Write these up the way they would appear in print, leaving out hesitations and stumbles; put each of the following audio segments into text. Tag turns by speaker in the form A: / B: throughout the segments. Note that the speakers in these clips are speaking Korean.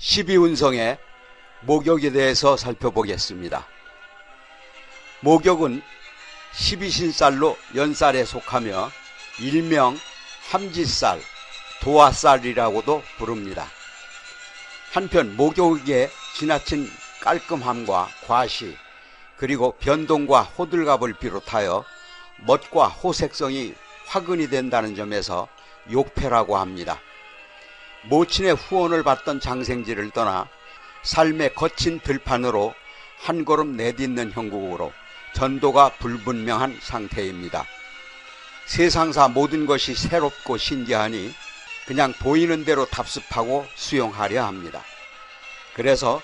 A: 십이운성의 목욕에 대해서 살펴보겠습니다. 목욕은 십이신살로 연살에 속하며 일명 함지살, 도화살이라고도 부릅니다. 한편 목욕의 지나친 깔끔함과 과시, 그리고 변동과 호들갑을 비롯하여 멋과 호색성이 화근이 된다는 점에서 욕패라고 합니다. 모친의 후원을 받던 장생지를 떠나 삶의 거친 들판으로 한 걸음 내딛는 형국으로 전도가 불분명한 상태입니다. 세상사 모든 것이 새롭고 신기하니 그냥 보이는 대로 답습하고 수용하려 합니다. 그래서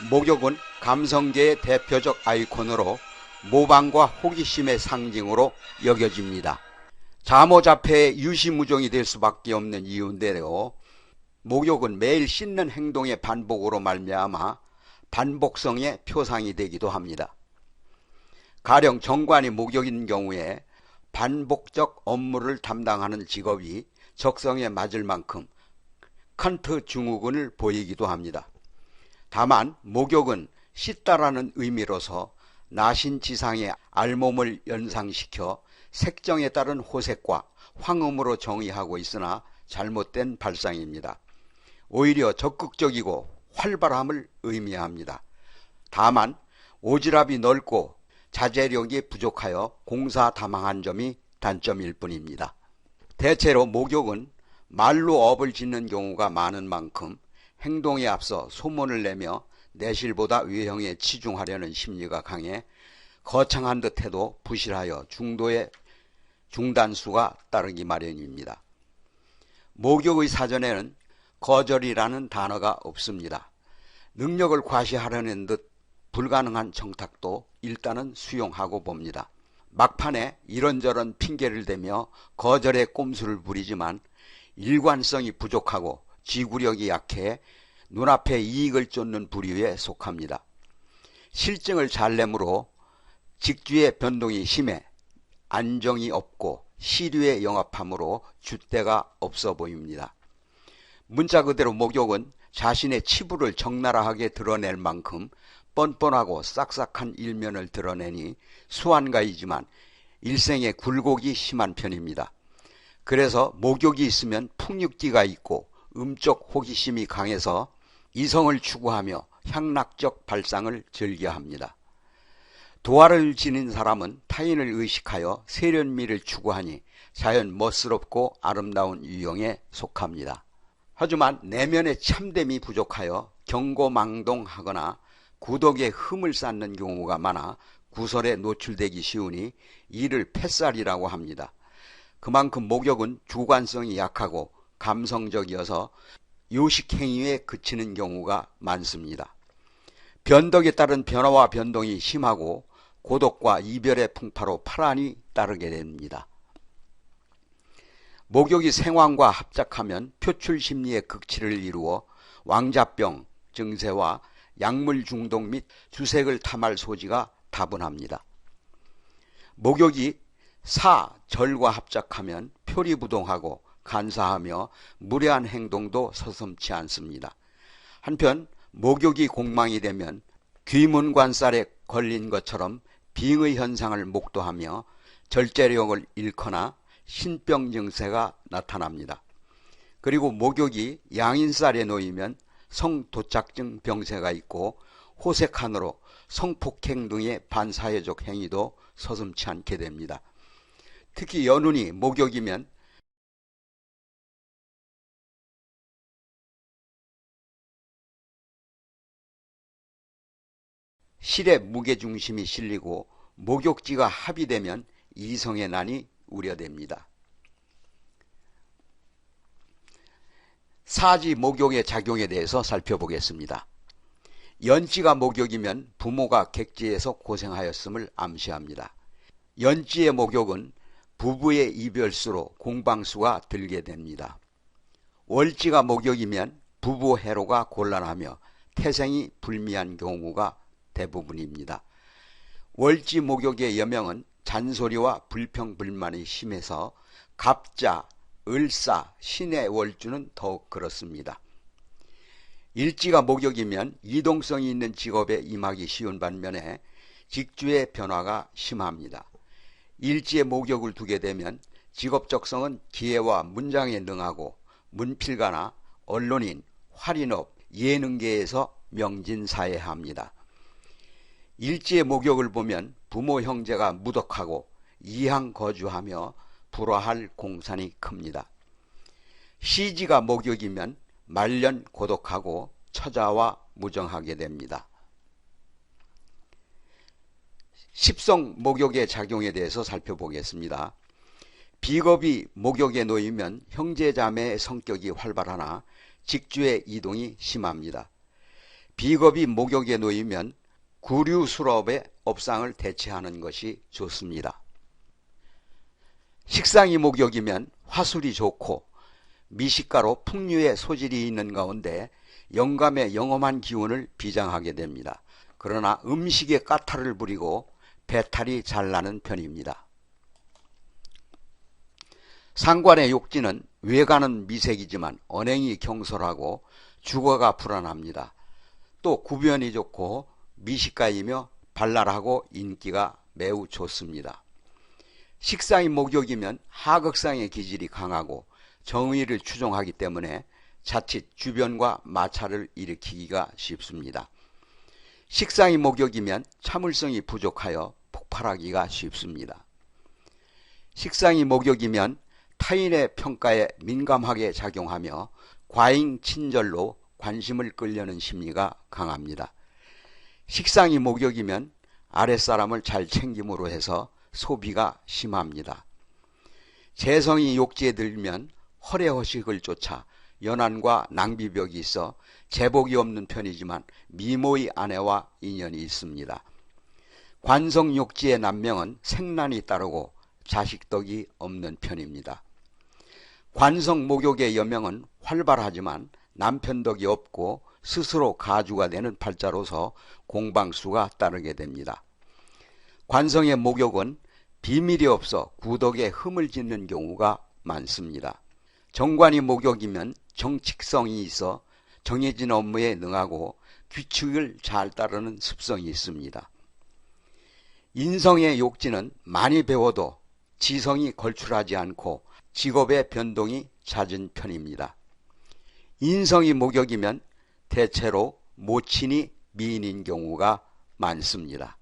A: 목욕은 감성계의 대표적 아이콘으로 모방과 호기심의 상징으로 여겨집니다. 자모자폐의 유시무종이 될 수밖에 없는 이유인데요. 목욕은 매일 씻는 행동의 반복으로 말미암아 반복성의 표상이 되기도 합니다. 가령 정관이 목욕인 경우에 반복적 업무를 담당하는 직업이 적성에 맞을 만큼 칸트 증후군을 보이기도 합니다. 다만 목욕은 씻다라는 의미로서 나신지상의 알몸을 연상시켜 색정에 따른 호색과 황음으로 정의하고 있으나 잘못된 발상입니다. 오히려 적극적이고 활발함을 의미합니다. 다만 오지랖이 넓고 자제력이 부족하여 공사다망한 점이 단점일 뿐입니다. 대체로 목욕은 말로 업을 짓는 경우가 많은 만큼 행동에 앞서 소문을 내며 내실보다 외형에 치중하려는 심리가 강해 거창한 듯해도 부실하여 중도의 중단수가 따르기 마련입니다. 목욕의 사전에는 거절이라는 단어가 없습니다. 능력을 과시하려는 듯 불가능한 청탁도 일단은 수용하고 봅니다. 막판에 이런저런 핑계를 대며 거절의 꼼수를 부리지만 일관성이 부족하고 지구력이 약해 눈앞에 이익을 쫓는 부류에 속합니다. 실증을 잘 내므로 직주의 변동이 심해 안정이 없고 시류에 영합함으로 줏대가 없어 보입니다. 문자 그대로 목욕은 자신의 치부를 적나라하게 드러낼 만큼 뻔뻔하고 싹싹한 일면을 드러내니 수완가이지만 일생의 굴곡이 심한 편입니다. 그래서 목욕이 있으면 풍육기가 있고 음적 호기심이 강해서 이성을 추구하며 향락적 발상을 즐겨합니다. 도화를 지닌 사람은 타인을 의식하여 세련미를 추구하니 자연 멋스럽고 아름다운 유형에 속합니다. 하지만 내면의 참됨이 부족하여 경고망동하거나 구덕에 흠을 쌓는 경우가 많아 구설에 노출되기 쉬우니 이를 패살이라고 합니다. 그만큼 목욕은 주관성이 약하고 감성적이어서 요식행위에 그치는 경우가 많습니다. 변덕에 따른 변화와 변동이 심하고 고독과 이별의 풍파로 파란이 따르게 됩니다. 목욕이 생황과 합작하면 표출심리의 극치를 이루어 왕자병 증세와 약물 중독 및 주색을 탐할 소지가 다분합니다. 목욕이 사, 절과 합작하면 표리부동하고 간사하며 무례한 행동도 서슴지 않습니다. 한편 목욕이 공망이 되면 귀문관살에 걸린 것처럼 빙의 현상을 목도하며 절제력을 잃거나 신병 증세가 나타납니다. 그리고 목욕이 양인살에 놓이면 성도착증 병세가 있고 호색한으로 성폭행 등의 반사회적 행위도 서슴지 않게 됩니다. 특히 연운이 목욕이면 실의 무게중심이 실리고 목욕지가 합의되면 이성의 난이 우려됩니다. 사지 목욕의 작용에 대해서 살펴보겠습니다. 연지가 목욕이면 부모가 객지에서 고생하였음을 암시합니다. 연지의 목욕은 부부의 이별수로 공방수가 들게 됩니다. 월지가 목욕이면 부부 해로가 곤란하며 태생이 불미한 경우가 대부분입니다. 월지 목욕의 여명은 잔소리와 불평불만이 심해서 갑자, 을사, 신의 월주는 더욱 그렇습니다. 일지가 목욕이면 이동성이 있는 직업에 임하기 쉬운 반면에 직주의 변화가 심합니다. 일지에 목욕을 두게 되면 직업적성은 기회와 문장에 능하고 문필가나 언론인, 활인업, 예능계에서 명진사회합니다. 일지의 목욕을 보면 부모 형제가 무덕하고 이항거주하며 불화할 공산이 큽니다. 시지가 목욕이면 말년 고독하고 처자와 무정하게 됩니다. 십성 목욕의 작용에 대해서 살펴보겠습니다. 비겁이 목욕에 놓이면 형제자매의 성격이 활발하나 직주의 이동이 심합니다. 비겁이 목욕에 놓이면 구류술업의 업상을 대체하는 것이 좋습니다. 식상이 목욕이면 화술이 좋고 미식가로 풍류의 소질이 있는 가운데 영감의 영험한 기운을 비장하게 됩니다. 그러나 음식에 까탈을 부리고 배탈이 잘 나는 편입니다. 상관의 욕지는 외관은 미색이지만 언행이 경솔하고 주거가 불안합니다. 또 구변이 좋고 미식가이며 발랄하고 인기가 매우 좋습니다. 식상이 목욕이면 하극상의 기질이 강하고 정의를 추종하기 때문에 자칫 주변과 마찰을 일으키기가 쉽습니다. 식상이 목욕이면 참을성이 부족하여 폭발하기가 쉽습니다. 식상이 목욕이면 타인의 평가에 민감하게 작용하며 과잉 친절로 관심을 끌려는 심리가 강합니다. 식상이 목욕이면 아랫사람을 잘 챙김으로 해서 소비가 심합니다. 재성이 욕지에 들면 허례허식을 쫓아 연한과 낭비벽이 있어 제복이 없는 편이지만 미모의 아내와 인연이 있습니다. 관성 욕지의 남명은 생란이 따르고 자식덕이 없는 편입니다. 관성 목욕의 여명은 활발하지만 남편덕이 없고 스스로 가주가 되는 팔자로서 공방수가 따르게 됩니다. 관성의 목욕은 비밀이 없어 구덕에 흠을 짓는 경우가 많습니다. 정관이 목욕이면 정칙성이 있어 정해진 업무에 능하고 규칙을 잘 따르는 습성이 있습니다. 인성의 욕지는 많이 배워도 지성이 걸출하지 않고 직업의 변동이 잦은 편입니다. 인성이 목욕이면 대체로 모친이 미인인 경우가 많습니다.